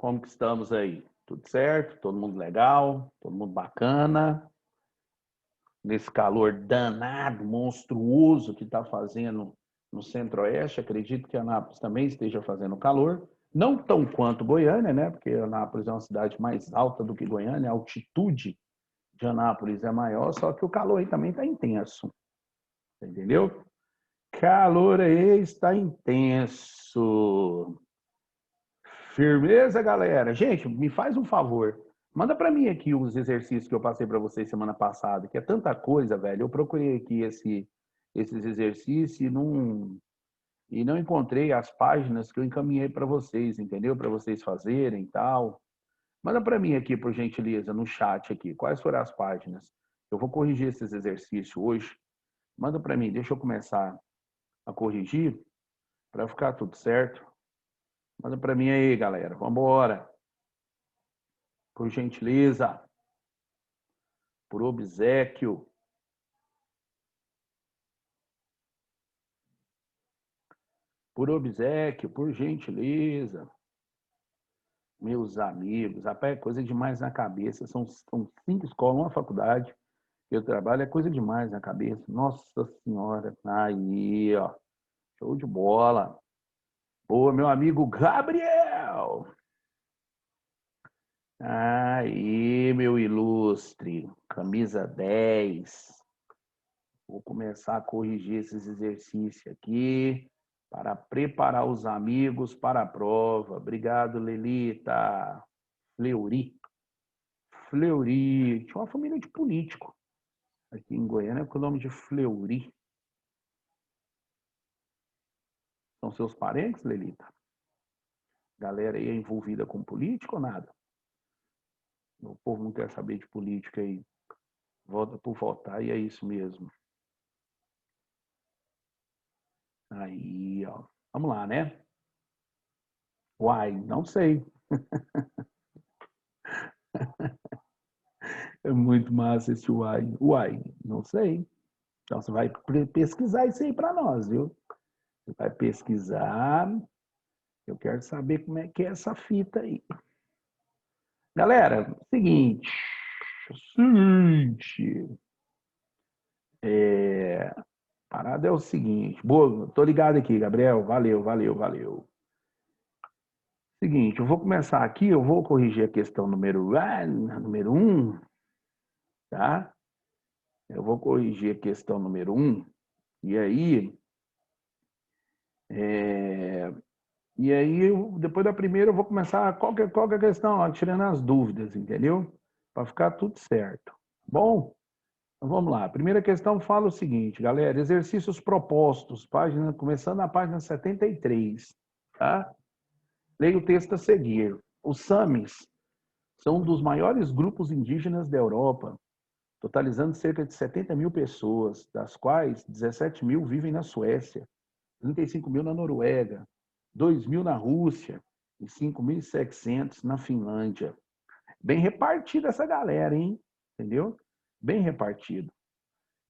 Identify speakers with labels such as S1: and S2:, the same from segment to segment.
S1: Como que estamos aí? Tudo certo? Todo mundo legal? Todo mundo bacana? Nesse calor danado, monstruoso que está fazendo no Centro-Oeste, acredito que Anápolis também esteja fazendo calor. Não tão quanto Goiânia, né? Porque Anápolis é uma cidade mais alta do que Goiânia, a altitude de Anápolis é maior, só que o calor aí também está intenso. Entendeu? Calor aí está intenso. Firmeza, galera? Gente, me faz um favor. Manda para mim aqui os exercícios que eu passei para vocês semana passada, que é tanta coisa, velho. Eu procurei aqui esses exercícios e não encontrei as páginas que eu encaminhei para vocês, entendeu? Para vocês fazerem e tal. Manda para mim aqui, por gentileza, no chat aqui. Quais foram as páginas? Eu vou corrigir esses exercícios hoje. Manda para mim, deixa eu começar a corrigir para ficar tudo certo. Manda para mim aí, galera. Vamos embora. Por gentileza, por obséquio. Por obséquio, por gentileza. Meus amigos, rapaz, é coisa demais na cabeça. São 5 escolas, uma faculdade que eu trabalho, é coisa demais na cabeça. Nossa Senhora. Aí, ó. Show de bola. Boa, meu amigo Gabriel. Aí, meu ilustre. Camisa 10. Vou começar a corrigir esses exercícios aqui para preparar os amigos para a prova. Obrigado, Lelita. Fleury. Fleury. Tinha uma família de político aqui em Goiânia com o nome de Fleury. São seus parentes, Lelita? Galera aí é envolvida com política ou nada? O povo não quer saber de política aí. Vota por votar e é isso mesmo. Aí, ó. Vamos lá, né? Uai, não sei. É muito massa esse uai. Uai, não sei. Então você vai pesquisar isso aí para nós, viu? Você vai pesquisar. Eu quero saber como é que é essa fita aí. Galera, seguinte. A parada é o seguinte. Boa, tô ligado aqui, Gabriel. Valeu. Seguinte, eu vou começar aqui, eu vou corrigir a questão número 1, tá? Eu vou corrigir a questão número 1, e aí, depois da primeira, eu vou começar qual que é a questão, ó, tirando as dúvidas, entendeu? Para ficar tudo certo. Bom, então vamos lá. A primeira questão fala o seguinte, galera, exercícios propostos, começando na página 73, tá? Leia o texto a seguir. Os Samis são um dos maiores grupos indígenas da Europa, totalizando cerca de 70 mil pessoas, das quais 17 mil vivem na Suécia, 35 mil na Noruega, 2 mil na Rússia e 5.700 na Finlândia. Bem repartida essa galera, hein? Entendeu? Bem repartido.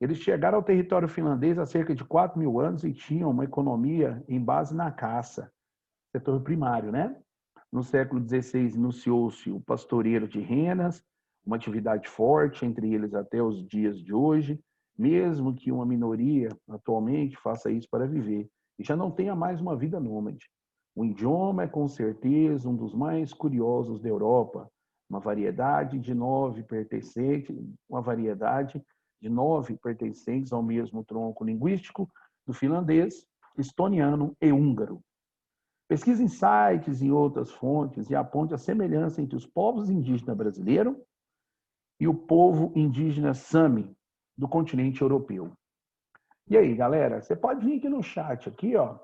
S1: Eles chegaram ao território finlandês há cerca de 4 mil anos e tinham uma economia em base na caça, setor primário, né? No século XVI, iniciou-se o pastoreio de renas, uma atividade forte entre eles até os dias de hoje, mesmo que uma minoria atualmente faça isso para viver e já não tenha mais uma vida nômade. O idioma é com certeza um dos mais curiosos da Europa, uma variedade de 9 pertencentes ao mesmo tronco linguístico do finlandês, estoniano e húngaro. Pesquise em sites e outras fontes e aponte a semelhança entre os povos indígenas brasileiros e o povo indígena Sami do continente europeu. E aí, galera, você pode vir aqui no chat aqui, ó,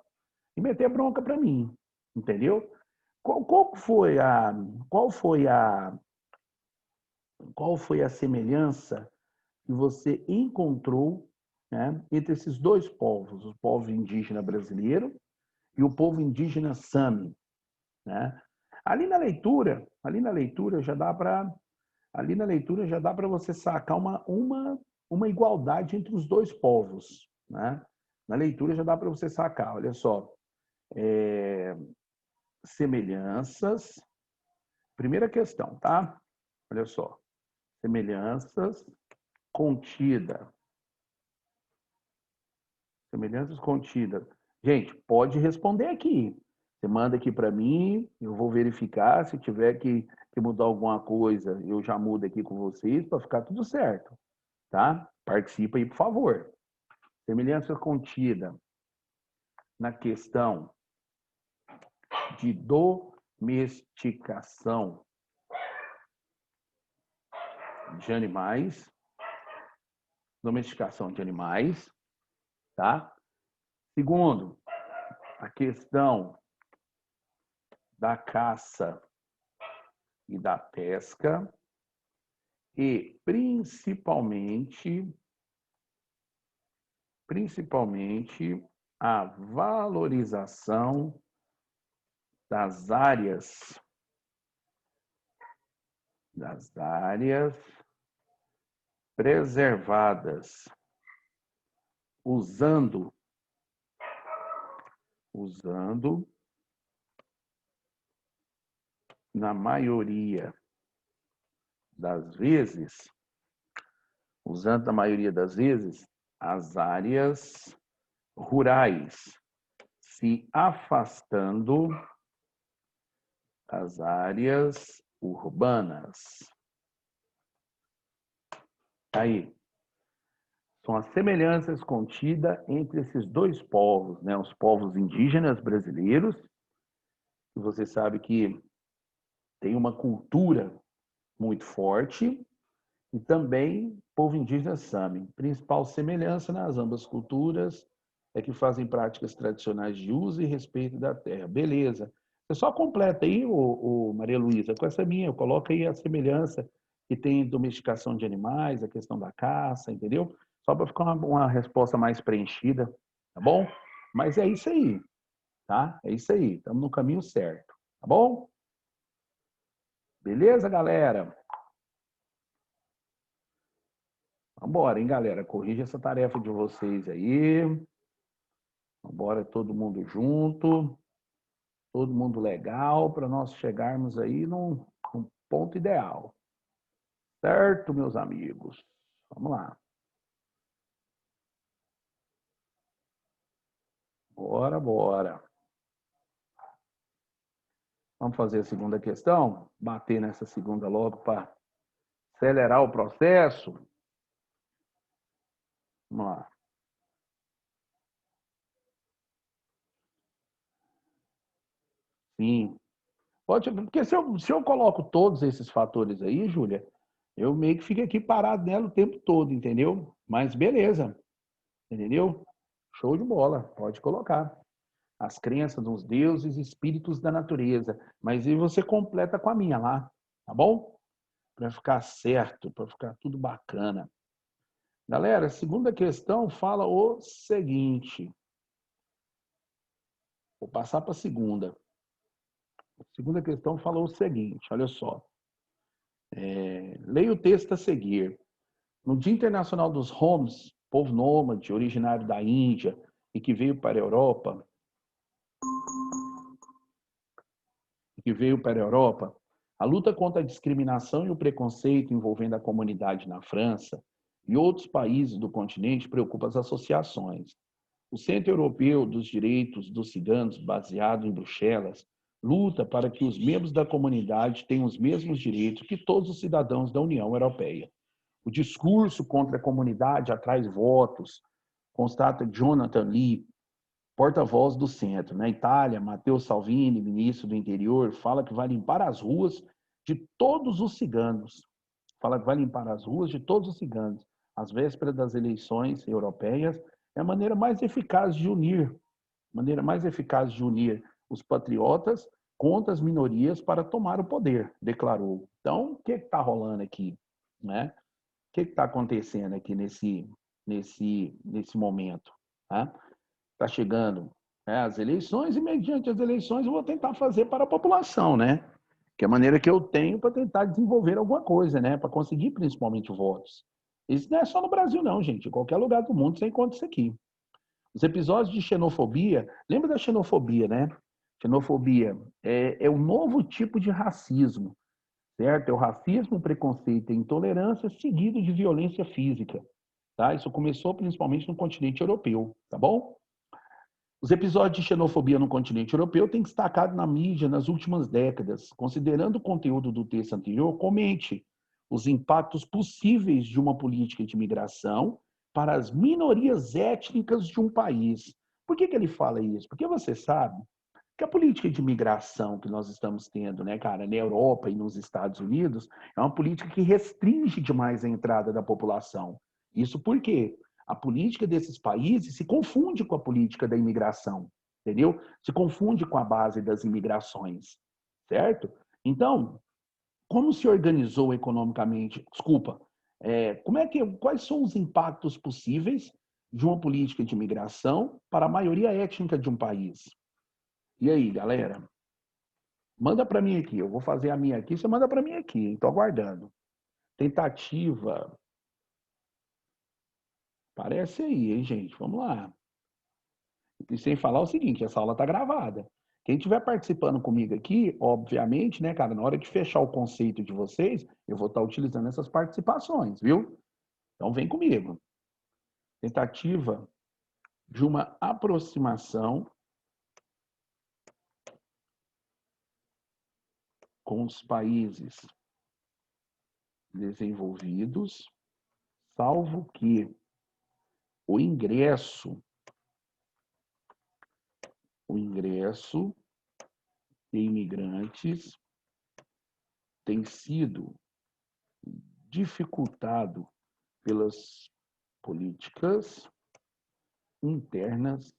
S1: e meter bronca para mim, entendeu? Qual foi a semelhança que você encontrou, né, entre esses dois povos, o povo indígena brasileiro e o povo indígena Sami, né? Ali na leitura já dá para você sacar uma igualdade entre os dois povos, né? Na leitura já dá para você sacar, olha só, semelhanças Primeira questão, tá? Olha só. Semelhanças contida. Semelhanças contidas. Gente, pode responder aqui. Você manda aqui para mim, eu vou verificar. Se tiver que mudar alguma coisa, eu já mudo aqui com vocês para ficar tudo certo, tá? Participa aí, por favor. Semelhança contida na questão de domesticação de animais, tá? Segundo, a questão da caça e da pesca e principalmente a valorização das áreas preservadas, usando na maioria das vezes, as áreas rurais, se afastando das áreas urbanas. Aí, são as semelhanças contidas entre esses dois povos, né? Os povos indígenas brasileiros, que você sabe que tem uma cultura muito forte, e também povo indígena Sami. Principal semelhança nas ambas culturas é que fazem práticas tradicionais de uso e respeito da terra. Beleza. Você só completa aí, Maria Luísa, com essa minha, coloca aí a semelhança que tem domesticação de animais, a questão da caça, entendeu? Só para ficar uma resposta mais preenchida, tá bom? Mas é isso aí, tá? É isso aí, estamos no caminho certo, tá bom? Beleza, galera? Vambora, hein, galera? Corrija essa tarefa de vocês aí. Vambora, todo mundo junto, todo mundo legal, para nós chegarmos aí num ponto ideal. Certo, meus amigos? Vamos lá. Bora, bora. Vamos fazer a segunda questão? Bater nessa segunda logo para acelerar o processo? Vamos lá. Sim. Pode, porque se eu coloco todos esses fatores aí, Júlia, eu meio que fico aqui parado nela o tempo todo, entendeu? Mas beleza, entendeu? Show de bola, pode colocar. As crenças nos deuses e espíritos da natureza. Mas aí você completa com a minha lá, tá bom? Para ficar certo, para ficar tudo bacana. Galera, a segunda questão fala o seguinte. Vou passar para a segunda. A segunda questão fala o seguinte, olha só. Leia o texto a seguir. No Dia Internacional dos Homes, povo nômade, originário da Índia e que veio para a Europa, a luta contra a discriminação e o preconceito envolvendo a comunidade na França e outros países do continente preocupa as associações. O Centro Europeu dos Direitos dos Ciganos, baseado em Bruxelas, luta para que os membros da comunidade tenham os mesmos direitos que todos os cidadãos da União Europeia. O discurso contra a comunidade atrai votos, constata Jonathan Lee, porta-voz do centro. Na Itália, Matteo Salvini, ministro do Interior, fala que vai limpar as ruas de todos os ciganos. Fala que vai limpar as ruas de todos os ciganos. Às vésperas das eleições europeias, é a maneira mais eficaz de unir os patriotas contra as minorias para tomar o poder, declarou. Então, o que está rolando aqui, né? O que está acontecendo aqui nesse momento? Tá? Está chegando, né, as eleições e, mediante as eleições, eu vou tentar fazer para a população, né? Que é a maneira que eu tenho para tentar desenvolver alguma coisa, né? Para conseguir, principalmente, votos. Isso não é só no Brasil, não, gente. Em qualquer lugar do mundo você encontra isso aqui. Os episódios de xenofobia, lembra da xenofobia, né? Xenofobia é um novo tipo de racismo certo? É o racismo, preconceito e intolerância seguido de violência física, tá? Isso começou principalmente no continente europeu, tá bom? Os episódios de xenofobia no continente europeu têm destacado na mídia nas últimas décadas. Considerando o conteúdo do texto anterior, comente os impactos possíveis de uma política de imigração para as minorias étnicas de um país. Por que ele fala isso? Porque você sabe que a política de imigração que nós estamos tendo, né, cara, na Europa e nos Estados Unidos, é uma política que restringe demais a entrada da população. Isso porque a política desses países se confunde com a política da imigração, entendeu? Se confunde com a base das imigrações, certo? Então, como se organizou economicamente? Desculpa, quais são os impactos possíveis de uma política de imigração para a maioria étnica de um país? E aí, galera? Manda para mim aqui. Eu vou fazer a minha aqui, você manda para mim aqui. Estou aguardando. Tentativa. Parece aí, hein, gente? Vamos lá. E sem falar o seguinte, essa aula está gravada. Quem estiver participando comigo aqui, obviamente, né, cara, na hora de fechar o conceito de vocês, eu vou estar utilizando essas participações, viu? Então vem comigo. Tentativa de uma aproximação com os países desenvolvidos, salvo que o ingresso de imigrantes tem sido dificultado pelas políticas internas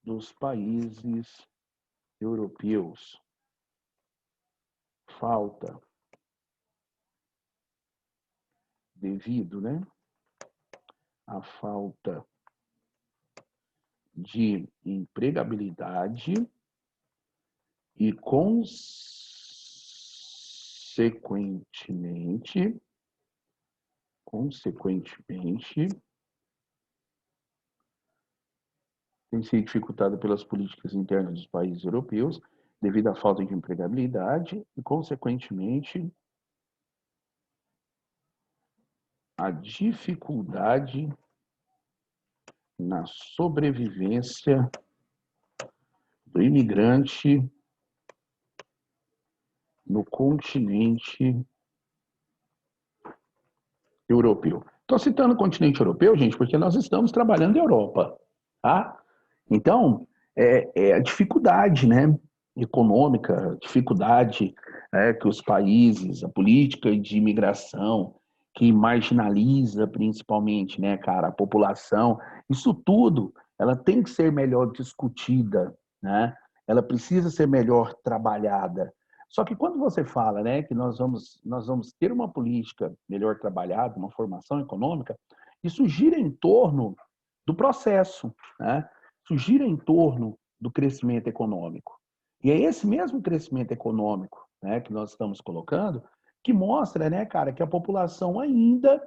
S1: dos países europeus. Falta devido, né, à falta de empregabilidade e, consequentemente, tem sido dificultada pelas políticas internas dos países europeus, devido à falta de empregabilidade e, consequentemente, a dificuldade na sobrevivência do imigrante no continente europeu. Estou citando o continente europeu, gente, porque nós estamos trabalhando em Europa, tá? Então, é a dificuldade, né, econômica, dificuldade que os países, a política de imigração, que marginaliza principalmente, né, cara, a população, isso tudo, ela tem que ser melhor discutida, né? Ela precisa ser melhor trabalhada. Só que quando você fala, né, que nós vamos ter uma política melhor trabalhada, uma formação econômica, isso gira em torno do processo, né? Isso gira em torno do crescimento econômico. E é esse mesmo crescimento econômico, né, que nós estamos colocando, que mostra, né, cara, que a população ainda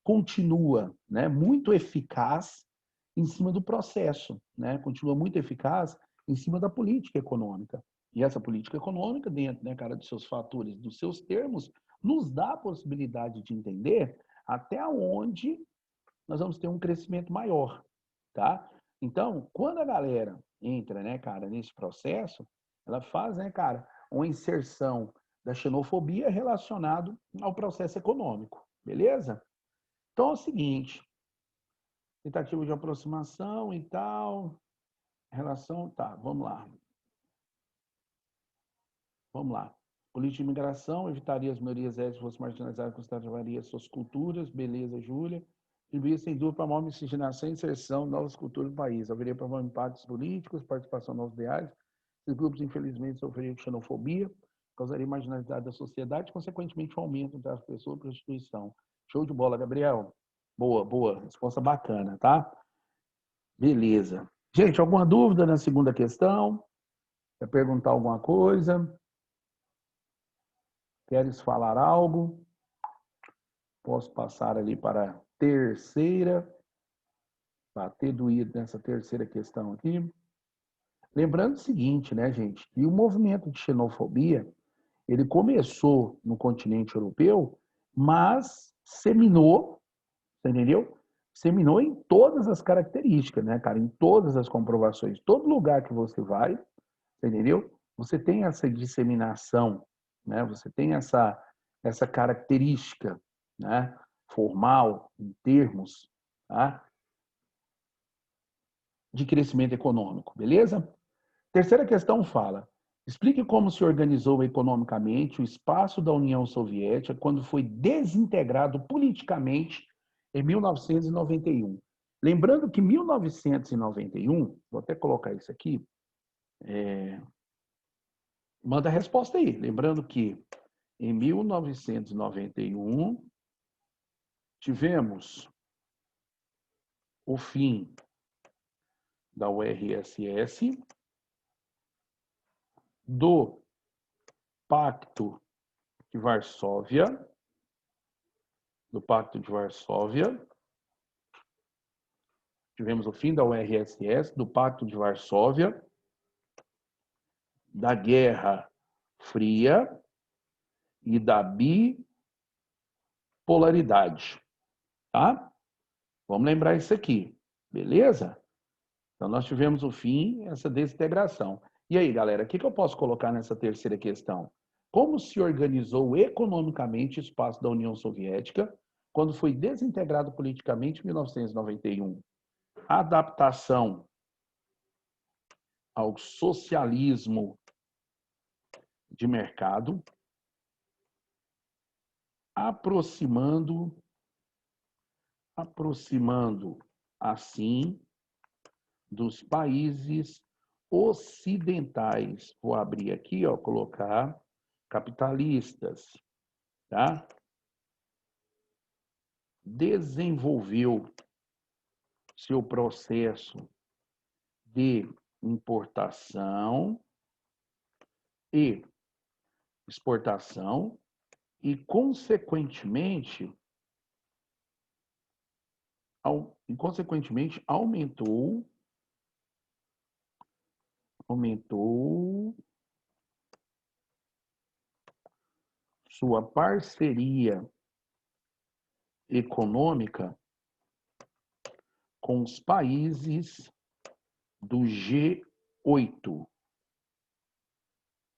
S1: continua, né, muito eficaz em cima do processo, né? Continua muito eficaz em cima da política econômica. E essa política econômica, dentro, né, cara, dos seus fatores, dos seus termos, nos dá a possibilidade de entender até onde nós vamos ter um crescimento maior, tá? Então, quando a galera entra, né, cara, nesse processo, ela faz, né, cara, uma inserção da xenofobia relacionado ao processo econômico, beleza? Então é o seguinte, tentativa de aproximação e tal, relação, tá, vamos lá. Vamos lá. Política de imigração, evitaria as minorias étnicas fossem marginalizadas, consideraria suas culturas, beleza, Júlia. Contribuía sem dúvida para a maior miscigenação e inserção de novas culturas no país. Haveria para impactos políticos, participação em novos ideais. Esses grupos, infelizmente, sofreriam xenofobia, causaria marginalidade da sociedade e, consequentemente, um aumento das pessoas e prostituição. Show de bola, Gabriel. Boa, boa. Resposta bacana, tá? Beleza. Gente, alguma dúvida na segunda questão? Quer perguntar alguma coisa? Queres falar algo? Posso passar ali para a terceira, bater doído nessa terceira questão aqui. Lembrando o seguinte, né, gente, que o movimento de xenofobia, ele começou no continente europeu, mas seminou, você entendeu? Seminou em todas as características, né, cara? Em todas as comprovações. Todo lugar que você vai, você entendeu? Você tem essa disseminação, né? Você tem essa característica, né? Formal, em termos, tá? De crescimento econômico, beleza? Terceira questão fala: explique como se organizou economicamente o espaço da União Soviética quando foi desintegrado politicamente em 1991. Lembrando que 1991, vou até colocar isso aqui, manda a resposta aí. Lembrando que em 1991 tivemos o fim da URSS, do Pacto de Varsóvia, tivemos o fim da URSS, do Pacto de Varsóvia, da Guerra Fria e da bipolaridade, tá? Vamos lembrar isso aqui, beleza? Então, nós tivemos o fim, essa desintegração. E aí, galera, o que eu posso colocar nessa terceira questão? Como se organizou economicamente o espaço da União Soviética quando foi desintegrado politicamente em 1991? Adaptação ao socialismo de mercado, aproximando assim dos países ocidentais. Vou abrir aqui, ó, colocar capitalistas, tá? Desenvolveu seu processo de importação e exportação e, consequentemente, aumentou sua parceria econômica com os países do G8,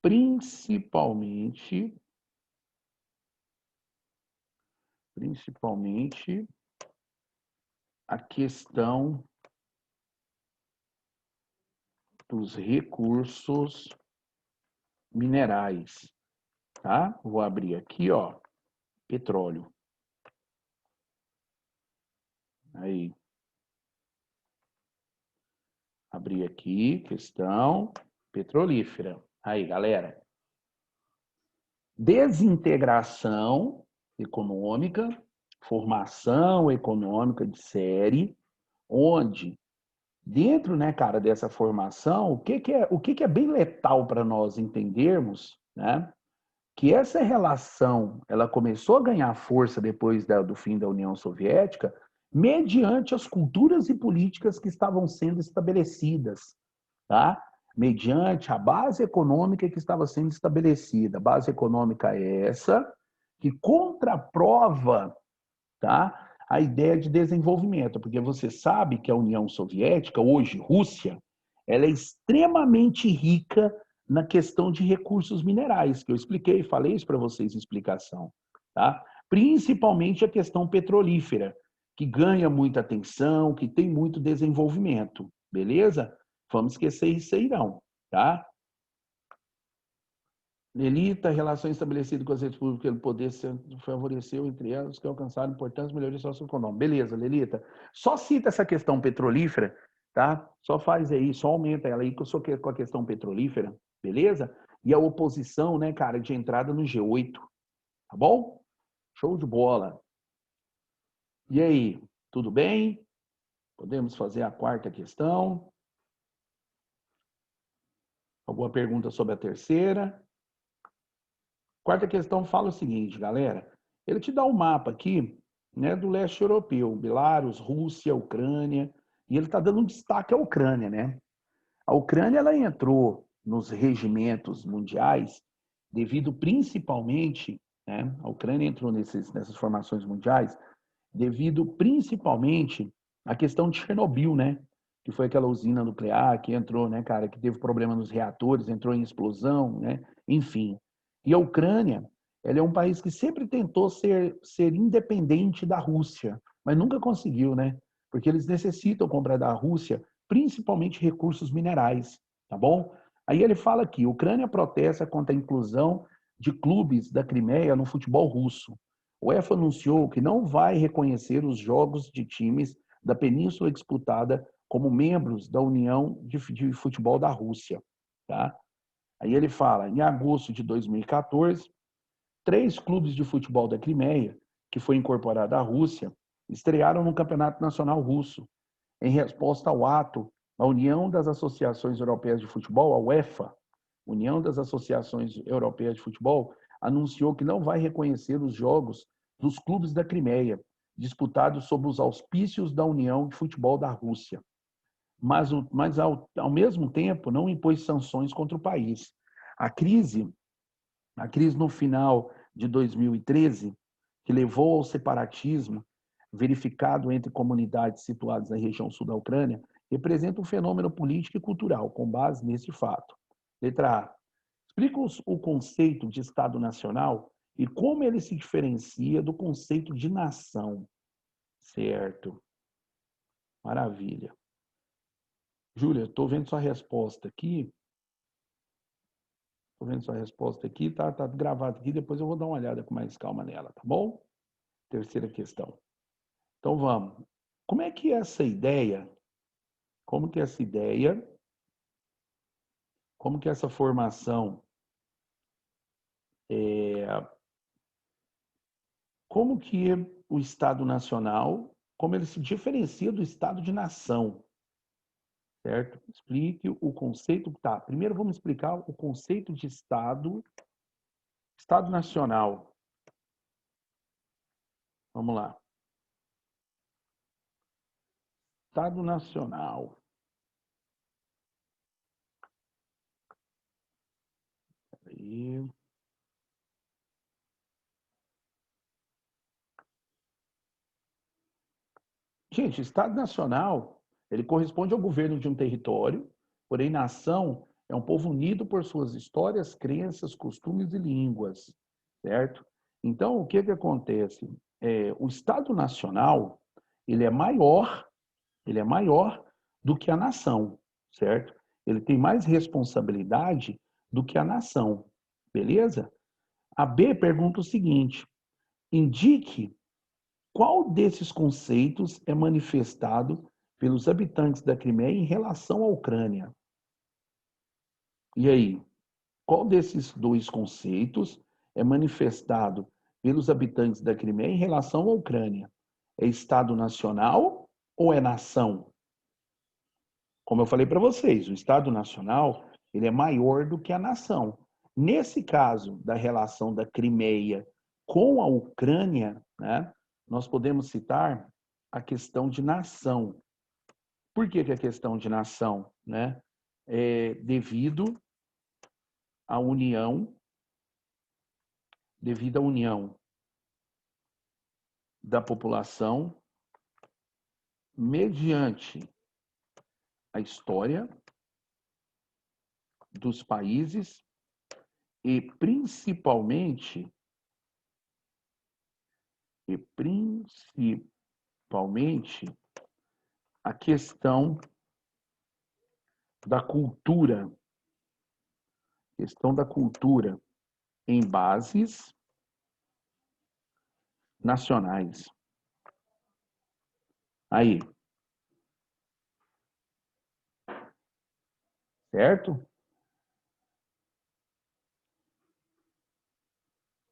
S1: principalmente a questão dos recursos minerais, tá? Vou abrir aqui, ó, petróleo. Aí. Abrir aqui, questão petrolífera. Aí, galera. Desintegração econômica, formação econômica de série, onde dentro, né, cara, dessa formação, o que é bem letal para nós entendermos, né? Que essa relação, ela começou a ganhar força depois do fim da União Soviética, mediante as culturas e políticas que estavam sendo estabelecidas, tá? Mediante a base econômica que estava sendo estabelecida. A base econômica é essa, que contraprova, tá, a ideia de desenvolvimento, porque você sabe que a União Soviética, hoje Rússia, ela é extremamente rica na questão de recursos minerais, que eu expliquei, falei isso para vocês em explicação, tá? Principalmente a questão petrolífera, que ganha muita atenção, que tem muito desenvolvimento, beleza? Vamos esquecer isso aí não, tá? Lelita, relação estabelecida com as redes públicas pelo poder favoreceu, entre elas, que alcançaram importantes melhorias socioeconômicas. Beleza, Lelita. Só cita essa questão petrolífera, tá? Só faz aí, só aumenta ela aí com a questão petrolífera, beleza? E a oposição, né, cara, de entrada no G8, tá bom? Show de bola. E aí, tudo bem? Podemos fazer a quarta questão? Alguma pergunta sobre a terceira? Quarta questão fala o seguinte, galera. Ele te dá um mapa aqui, né, do leste europeu, Belarus, Rússia, Ucrânia, e ele está dando um destaque à Ucrânia, né? A Ucrânia ela entrou nos regimentos mundiais devido principalmente, né, a Ucrânia entrou nessas formações mundiais, devido principalmente à questão de Chernobyl, né? Que foi aquela usina nuclear que entrou, né, cara, que teve problema nos reatores, entrou em explosão, né? Enfim. E a Ucrânia, ela é um país que sempre tentou ser independente da Rússia, mas nunca conseguiu, né? Porque eles necessitam comprar da Rússia, principalmente recursos minerais, tá bom? Aí ele fala aqui, Ucrânia protesta contra a inclusão de clubes da Crimeia no futebol russo. O UEFA anunciou que não vai reconhecer os jogos de times da Península disputada como membros da União de Futebol da Rússia. Tá? Aí ele fala, em agosto de 2014, 3 clubes de futebol da Crimeia, que foi incorporada à Rússia, estrearam no Campeonato Nacional Russo, em resposta ao ato da União das Associações Europeias de Futebol, a UEFA, União das Associações Europeias de Futebol, anunciou que não vai reconhecer os jogos dos clubes da Crimeia, disputados sob os auspícios da União de Futebol da Rússia. Mas ao mesmo tempo, não impôs sanções contra o país. A crise no final de 2013, que levou ao separatismo verificado entre comunidades situadas na região sul da Ucrânia, representa um fenômeno político e cultural, com base nesse fato. Letra A. Explica o conceito de Estado Nacional e como ele se diferencia do conceito de nação. Certo. Maravilha. Júlia, estou vendo sua resposta aqui. Estou vendo sua resposta aqui, tá gravado aqui, depois eu vou dar uma olhada com mais calma nela, tá bom? Terceira questão. Então vamos. Como é que essa ideia, como que essa formação, como que o Estado Nacional, como ele se diferencia do Estado de Nação, certo? Explique o conceito. Tá, primeiro vamos explicar o conceito de Estado Nacional. Vamos lá. Estado Nacional. Aí. Gente, o Estado Nacional, ele corresponde ao governo de um território, porém nação é um povo unido por suas histórias, crenças, costumes e línguas, certo? Então, o que acontece? O Estado Nacional, ele é maior do que a nação, certo? Ele tem mais responsabilidade do que a nação, beleza? A B pergunta o seguinte: indique qual desses conceitos é manifestado pelos habitantes da Crimeia em relação à Ucrânia? E aí, qual desses 2 conceitos é manifestado pelos habitantes da Crimeia em relação à Ucrânia? É Estado Nacional ou é nação? Como eu falei para vocês, o Estado Nacional ele é maior do que a nação. Nesse caso da relação da Crimeia com a Ucrânia, né, nós podemos citar a questão de nação. Por que a questão de nação? Né? Devido à união da população mediante a história dos países e principalmente a questão da cultura, em bases nacionais. Aí. Certo?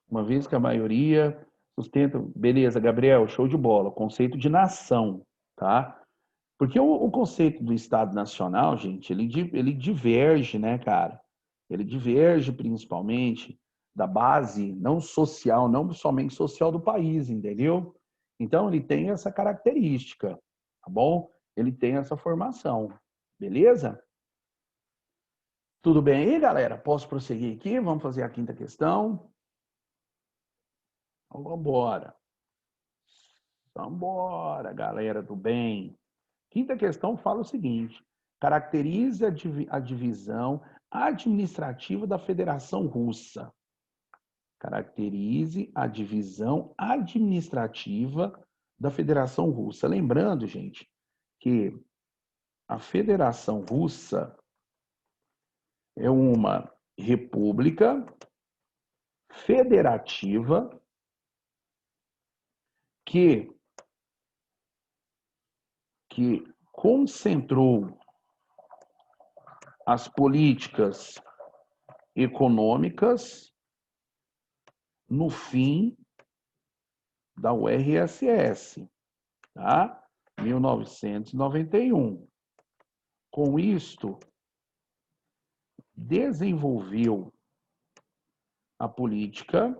S1: Uma vez que a maioria sustenta... Beleza, Gabriel, show de bola. Conceito de nação, tá? Porque o conceito do Estado Nacional, gente, ele diverge, né, cara? Ele diverge principalmente da base não social, não somente social do país, entendeu? Então, ele tem essa característica, tá bom? Ele tem essa formação, beleza? Tudo bem aí, galera? Posso prosseguir aqui? Vamos fazer a quinta questão? Então, vamos embora. Vamos embora, galera do bem. Quinta questão fala o seguinte: caracteriza a divisão administrativa da Federação Russa. Caracterize a divisão administrativa da Federação Russa. Lembrando, gente, que a Federação Russa é uma república federativa que concentrou as políticas econômicas no fim da URSS, tá? 1991. Com isto, desenvolveu a política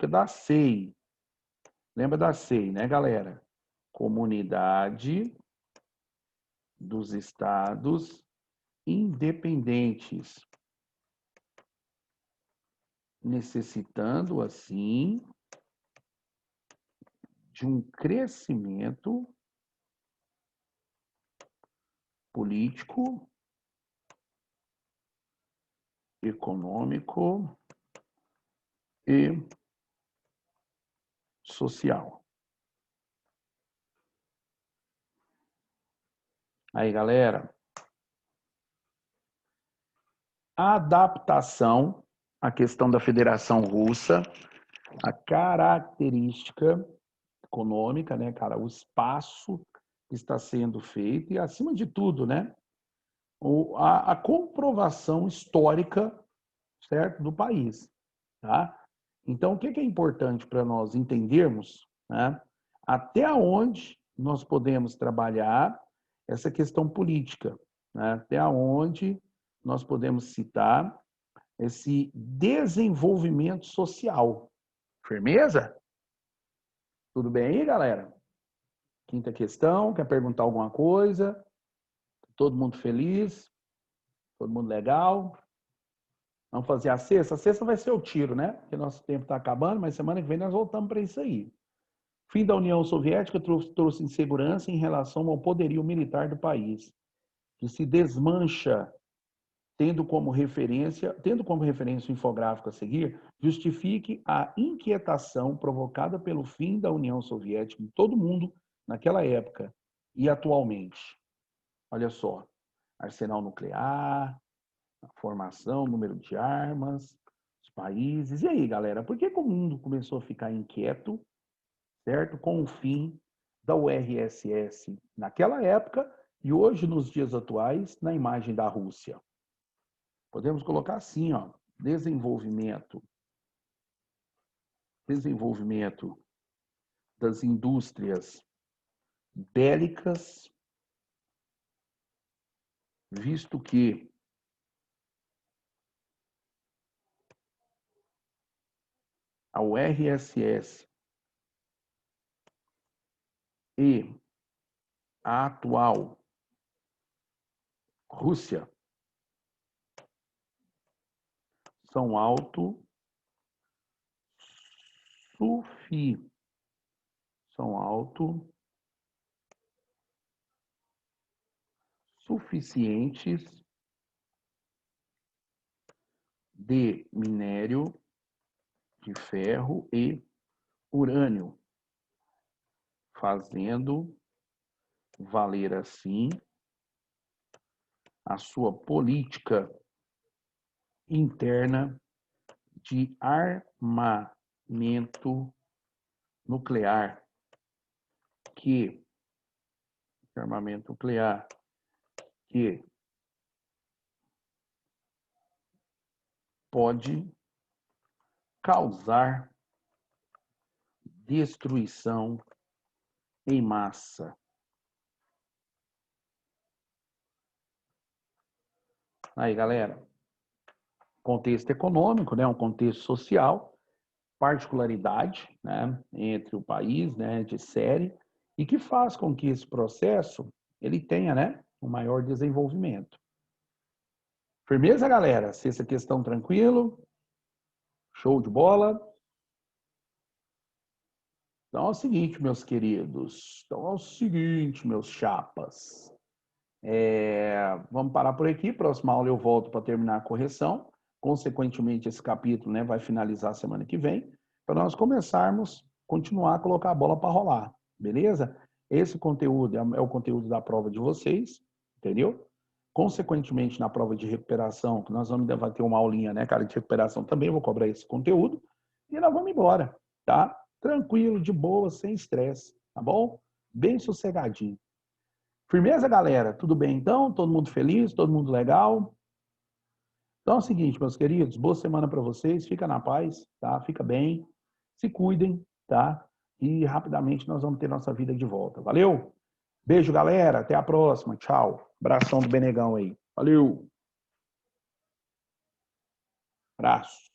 S1: da CEI. Lembra da CEI, né, galera? Comunidade dos Estados Independentes, necessitando, assim, de um crescimento político, econômico e social. Aí, galera, a adaptação à questão da Federação Russa, a característica econômica, né, cara, o espaço que está sendo feito e, acima de tudo, né, a comprovação histórica, certo, do país, tá? Então, o que é importante para nós entendermos, né, até onde nós podemos trabalhar essa questão política, né, até onde nós podemos citar esse desenvolvimento social. Firmeza? Tudo bem aí, galera? Quinta questão, quer perguntar alguma coisa? Todo mundo feliz? Todo mundo legal? Vamos fazer a sexta? A sexta vai ser o tiro, né? Porque nosso tempo está acabando, mas semana que vem nós voltamos para isso aí. Fim da União Soviética trouxe insegurança em relação ao poderio militar do país, que se desmancha, tendo como referência o infográfico a seguir, justifique a inquietação provocada pelo fim da União Soviética em todo mundo naquela época e atualmente. Olha só, arsenal nuclear, formação, número de armas, os países. E aí, galera, por que o mundo começou a ficar inquieto, certo? Com o fim da URSS naquela época e hoje, nos dias atuais, na imagem da Rússia. Podemos colocar assim, ó, desenvolvimento das indústrias bélicas, visto que a URSS e a atual Rússia são autossuficientes de minério de ferro e urânio, fazendo valer assim a sua política interna de armamento nuclear, que pode causar destruição em massa. Aí, galera, contexto econômico, né, um contexto social, particularidade, né, entre o país, né, de série, e que faz com que esse processo ele tenha, né, um maior desenvolvimento. Firmeza, galera? Sexta questão tranquilo? Show de bola? Então é o seguinte, meus queridos. Então é o seguinte, meus chapas. Vamos parar por aqui. Próxima aula eu volto para terminar a correção. Consequentemente, esse capítulo, né, vai finalizar semana que vem, para nós começarmos, continuar a colocar a bola para rolar. Beleza? Esse conteúdo é o conteúdo da prova de vocês, entendeu? Consequentemente, na prova de recuperação, que nós vamos ter uma aulinha, né, cara, de recuperação também, vou cobrar esse conteúdo. E nós vamos embora, tá? Tranquilo, de boa, sem estresse, tá bom? Bem sossegadinho. Firmeza, galera? Tudo bem, então? Todo mundo feliz? Todo mundo legal? Então é o seguinte, meus queridos, boa semana para vocês. Fica na paz, tá? Fica bem. Se cuidem, tá? E rapidamente nós vamos ter nossa vida de volta. Valeu? Beijo, galera. Até a próxima. Tchau. Abração do Benegão aí. Valeu. Abraço.